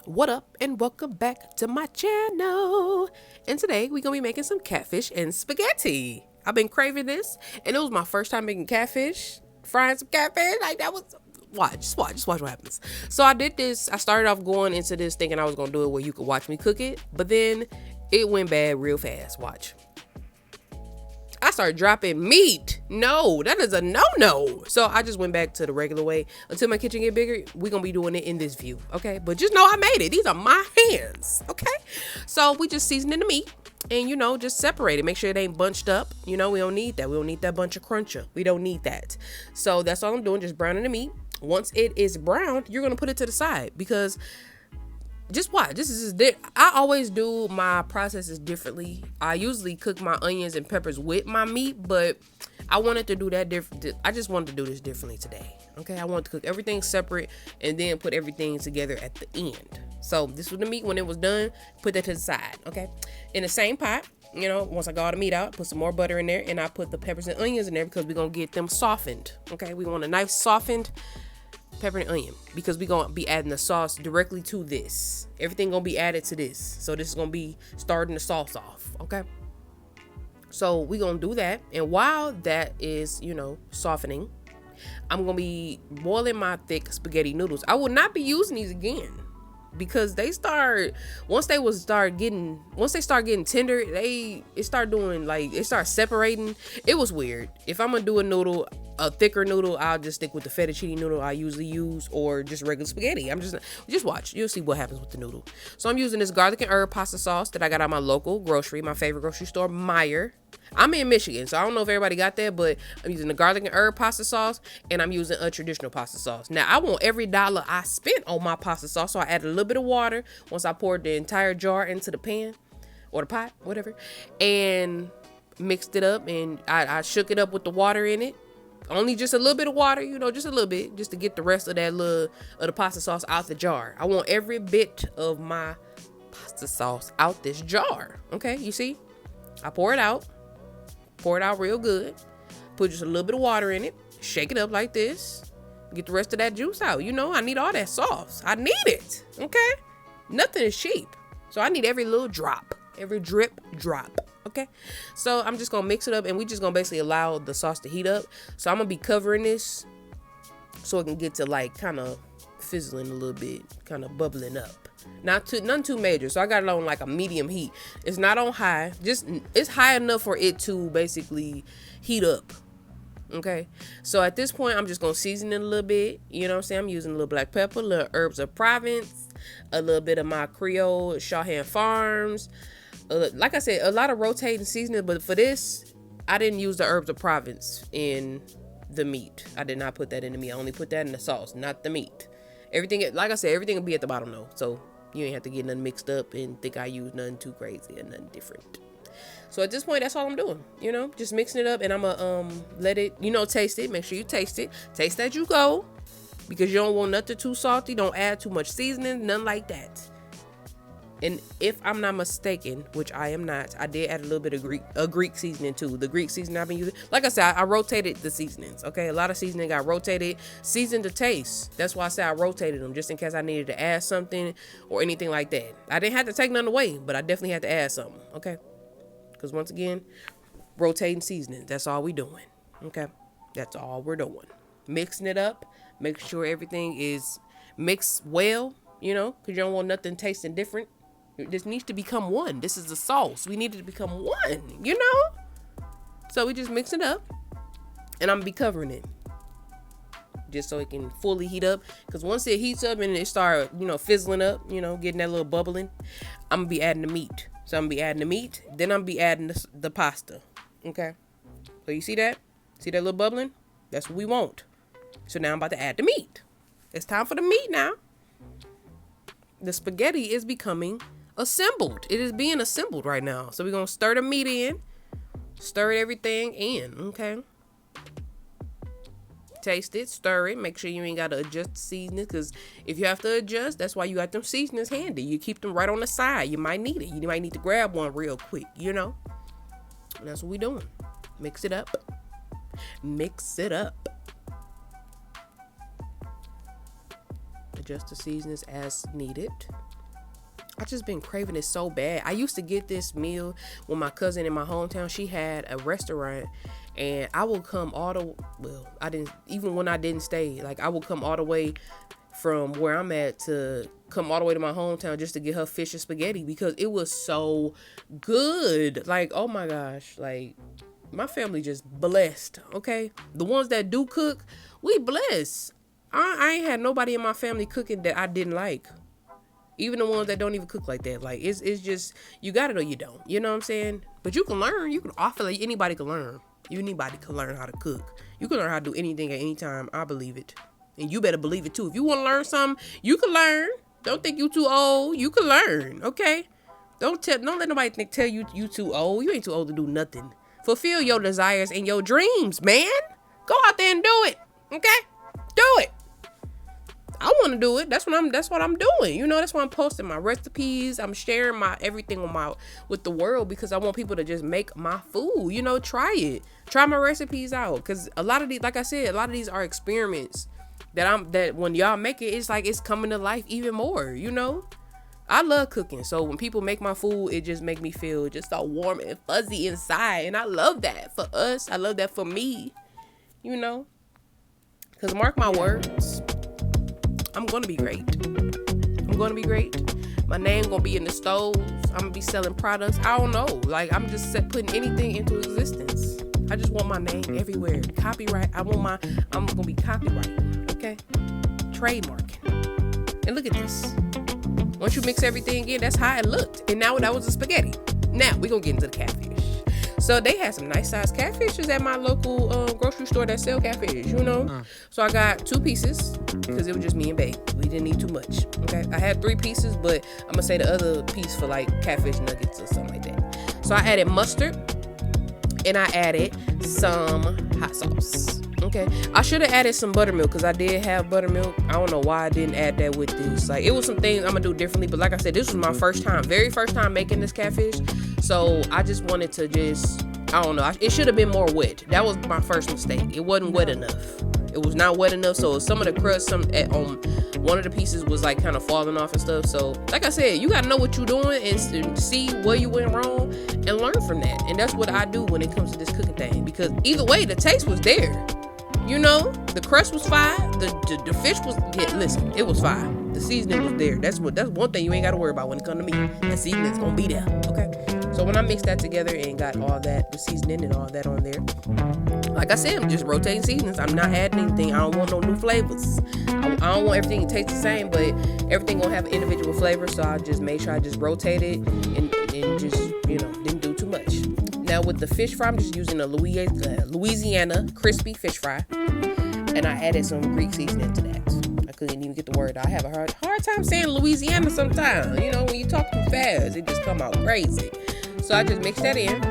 What up and welcome back to my channel. And today we're gonna be making some catfish and spaghetti. I've been craving this and it was my first time making catfish, frying some catfish. Like that was, just watch what happens. So I did this, I started off going into this thinking I was gonna do it where you could watch me cook it, but then it went bad real fast. Watch. I started dropping meat. No, that is a no-no. So I just went back to the regular way. Until my kitchen get bigger, we're going to be doing it in this view, okay? But just know I made it. These are my hands, okay? So we just seasoning the meat and, just separate it. Make sure it ain't bunched up. We don't need that. We don't need that bunch of cruncher. We don't need that. So that's all I'm doing, just browning the meat. Once it is browned, you're going to put it to the side because just watch. This is I always do my processes differently. I usually cook my onions and peppers with my meat, but I wanted to do that different. I just wanted to do this differently today. Okay, I wanted to cook everything separate and then put everything together at the end. So this was the meat when it was done. Put that to the side. Okay, in the same pot. Once I got all the meat out, put some more butter in there, and I put the peppers and onions in there because we're gonna get them softened. Okay, we want a nice softened pepper and onion because we're gonna be adding the sauce directly to this. Everything gonna be added to this, so this is gonna be starting the sauce off. Okay, so we're gonna do that, and while that is softening, I'm gonna be boiling my thick spaghetti noodles. I will not be using these again because they start getting tender, it start separating. It was weird. If I'm gonna do a thicker noodle, I'll just stick with the fettuccine noodle I usually use, or just regular spaghetti. Just watch, you'll see what happens with the noodle. So I'm using this garlic and herb pasta sauce that I got at my local grocery, my favorite grocery store, Meijer. I'm in Michigan, so I don't know if everybody got that, but I'm using the garlic and herb pasta sauce, and I'm using a traditional pasta sauce. Now, I want every dollar I spent on my pasta sauce, so I added a little bit of water once I poured the entire jar into the pan, or the pot, whatever, and mixed it up, and I shook it up with the water in it. Only just a little bit of water, just a little bit, just to get the rest of the pasta sauce out the jar. I want every bit of my pasta sauce out this jar, okay? You see? I pour it out real good, put just a little bit of water in it, shake it up like this, get the rest of that juice out. I need all that sauce. I need it, okay? Nothing is cheap, so I need every little drop, every drip drop, okay? So I'm just gonna mix it up, and we just gonna basically allow the sauce to heat up. So I'm gonna be covering this so it can get to kind of fizzling a little bit, kind of bubbling up. None too major. So I got it on a medium heat. It's not on high. It's high enough for it to basically heat up. Okay. So at this point, I'm just gonna season it a little bit. I'm using a little black pepper, a little herbs of Provence, a little bit of my CREOLE SHAWHAN Farms. Like I said, a lot of rotating seasoning, but for this, I didn't use the herbs of Provence in the meat. I did not put that in the meat. I only put that in the sauce, not the meat. Everything, like I said, everything will be at the bottom though, so you ain't have to get nothing mixed up and think I use nothing too crazy or nothing different. So at this point, that's all I'm doing, just mixing it up, and I'm gonna let it, taste it. Make sure you taste it. Taste as you go, because you don't want nothing too salty. Don't add too much seasoning, nothing like that. And if I'm not mistaken, which I am not, I did add a little bit of Greek seasoning too. The Greek seasoning I've been using, like I said, I rotated the seasonings. Okay, a lot of seasoning got rotated, seasoned to taste. That's why I said I rotated them, just in case I needed to add something or anything like that. I didn't have to take none away, but I definitely had to add something. Okay, because once again, rotating seasoning. That's all we doing. Okay, that's all we're doing. Mixing it up, make sure everything is mixed well. Because you don't want nothing tasting different. This needs to become one. This is the sauce. We need it to become one, So we just mix it up, and I'm gonna be covering it just so it can fully heat up. Because once it heats up and it start, fizzling up, getting that little bubbling, I'm gonna be adding the meat. So I'm gonna be adding the meat, then I'm gonna be adding the pasta. Okay. So you see that? See that little bubbling? That's what we want. So now I'm about to add the meat. It's time for the meat now. The spaghetti is becoming assembled. It is being assembled right now. So we're gonna stir the meat in, stir everything in. Okay, taste it, stir it, make sure you ain't gotta adjust the seasoning, because if you have to adjust, that's why you got them seasonings handy. You keep them right on the side. You might need it. You might need to grab one real quick. And that's what we doing. Mix it up. Adjust the seasonings as needed. I just been craving it so bad. I used to get this meal when my cousin in my hometown, she had a restaurant, and I would come even when I didn't stay, like I would come all the way from where I'm at to come all the way to my hometown just to get her fish and spaghetti because it was so good. Like, oh my gosh, like my family just blessed, okay? The ones that do cook, we blessed. I ain't had nobody in my family cooking that I didn't like. Even the ones that don't even cook like that. Like, it's just, you got it or you don't. You know what I'm saying? But you can learn. I feel like anybody can learn. Anybody can learn how to cook. You can learn how to do anything at any time. I believe it. And you better believe it too. If you want to learn something, you can learn. Don't think you too old. You can learn, okay? Don't let nobody tell you too old. You ain't too old to do nothing. Fulfill your desires and your dreams, man. Go out there and do it, okay? Do it. I want to do it. That's what I'm doing. You know, that's why I'm posting my recipes. I'm sharing my everything with the world because I want people to just make my food. You know, try it. Try my recipes out. Cause a lot of these, like I said, a lot of these are experiments that when y'all make it, it's like it's coming to life even more. You know, I love cooking. So when people make my food, it just make me feel just so warm and fuzzy inside. And I love that for us. I love that for me. You know, cause mark my words. I'm gonna be great. I'm gonna be great. My name gonna be in the stoves. I'm gonna be selling products. I don't know. Like, I'm just putting anything into existence. I just want my name everywhere. Copyright. I'm gonna be copyright. Okay? Trademarking. And look at this. Once you mix everything in, that's how it looked. And now that was a spaghetti. Now we gonna get into the catfish. So they had some nice size catfishes at my local grocery store that sell catfish, you know. So I got 2 pieces because it was just me and babe. We didn't need too much. Okay, I had 3 pieces, but I'm gonna say the other piece for like catfish nuggets or something like that. So I added mustard and I added some hot sauce. Okay, I should have added some buttermilk because I did have buttermilk. I don't know why I didn't add that with this. Like, it was some things I'm gonna do differently, but like I said, this was my very first time making this catfish. So I just wanted to I don't know. It should have been more wet. That was my first mistake. It wasn't wet enough. It was not wet enough. So some of the crust, on one of the pieces was like kind of falling off and stuff. So like I said, you gotta know what you're doing and see where you went wrong and learn from that. And that's what I do when it comes to this cooking thing. Because either way, the taste was there. You know, the crust was fine. The fish was, listen, it was fine. The seasoning was there. That's one thing you ain't got to worry about when it comes to me. That seasoning's gonna be there. Okay. So when I mixed that together and got all that, the seasoning and all that on there, like I said, I'm just rotating seasonings. I'm not adding anything. I don't want no new flavors. I don't want everything to taste the same, but everything gonna have an individual flavor. So I just made sure I just rotated and just, you know, didn't do too much. Now with the fish fry, I'm just using a Louisiana crispy fish fry, and I added some Greek seasoning to that. I couldn't even get the word out. I have a hard time saying Louisiana sometimes. You know, when you talk too fast, it just come out crazy. So I just mixed that in,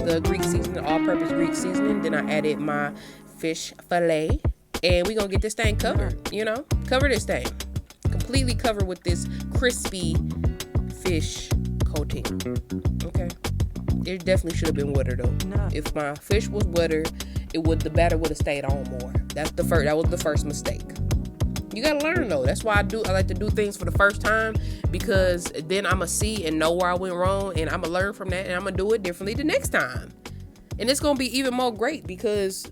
the Greek seasoning, all-purpose Greek seasoning. Then I added my fish fillet, and we're gonna get this thing covered. You know, cover this thing, completely covered with this crispy fish coating. Okay. It definitely should have been wetter though. No. If my fish was wetter, the batter would have stayed on more. That was the first mistake. You gotta learn though. That's why I like to do things for the first time, because then I'ma see and know where I went wrong, and I'ma learn from that, and I'ma do it differently the next time. And it's gonna be even more great, because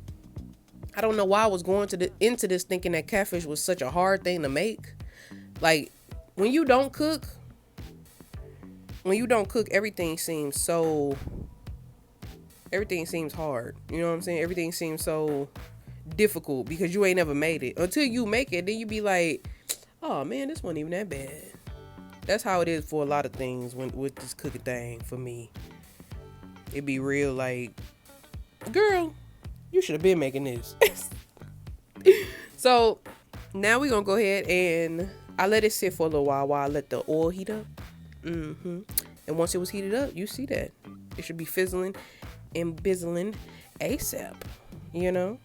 I don't know why I was going into this thinking that catfish was such a hard thing to make. Like, when you don't cook, everything seems hard. You know what I'm saying? Everything seems so difficult because you ain't never made it. Until you make it, then you be like, oh man, this wasn't even that bad. That's how it is for a lot of things with this cooking thing for me. It be real like, girl, you should have been making this. So now we're going to go ahead and I let it sit for a little while I let the oil heat up. And once it was heated up, you see that it should be fizzling and bizzling ASAP, you know.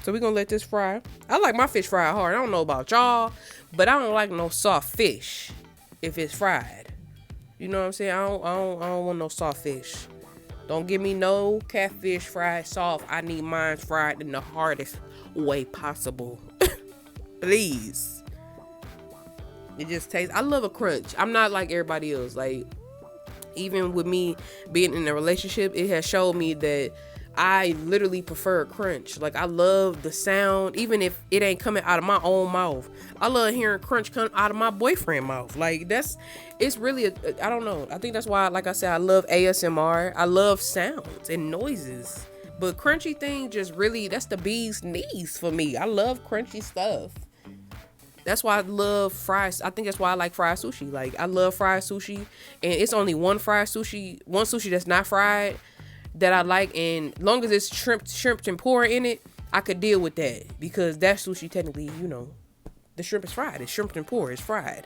So we're gonna let this fry. I like my fish fried hard. I don't know about y'all, but I don't like no soft fish if it's fried. You know what I'm saying? I don't want no soft fish. Don't give me no catfish fried soft. I need mine fried in the hardest way possible. Please. It just tastes, I love a crunch. I'm not like everybody else. Like, even with me being in a relationship, it has showed me that I literally prefer a crunch. Like, I love the sound, even if it ain't coming out of my own mouth. I love hearing crunch come out of my boyfriend's mouth. Like, it's really, I don't know. I think that's why, like I said, I love ASMR. I love sounds and noises. But crunchy thing just really, that's the bee's knees for me. I love crunchy stuff. That's why I love fries. I think that's why I like fried sushi. Like, I love fried sushi. And it's only one sushi that's not fried that I like. And long as it's shrimp tempura in it, I could deal with that. Because that sushi technically, you know, the shrimp is fried. It's shrimp tempura. It's fried.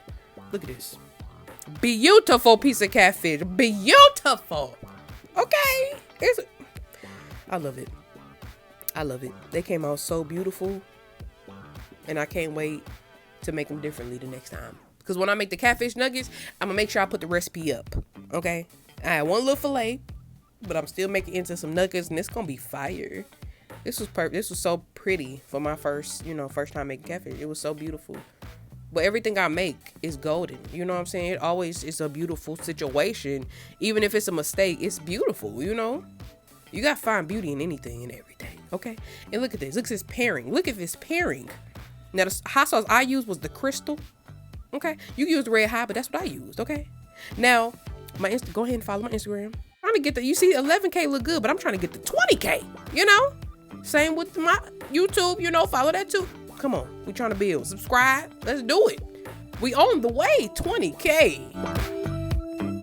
Look at this. Beautiful piece of catfish. Beautiful. Okay. I love it. I love it. They came out so beautiful. And I can't wait to make them differently the next time. Because when I make the catfish nuggets, I'm going to make sure I put the recipe up. Okay? I had one little fillet, but I'm still making it into some nuggets, and it's going to be fire. This was perfect. This was so pretty for my first time making catfish. It was so beautiful. But everything I make is golden. You know what I'm saying? It always is a beautiful situation. Even if it's a mistake, it's beautiful, you know? You got to find beauty in anything and everything. Okay? And look at this. Look at this pairing. Look at this pairing. Now, the hot sauce I used was the Crystal. Okay? You used the Red Hot, but that's what I used. Okay? Now, go ahead and follow my Instagram. I'm trying to get you see 11K look good, but I'm trying to get the 20K, you know? Same with my YouTube, you know, follow that too. Come on. We trying to build. Subscribe. Let's do it. We on the way. 20K.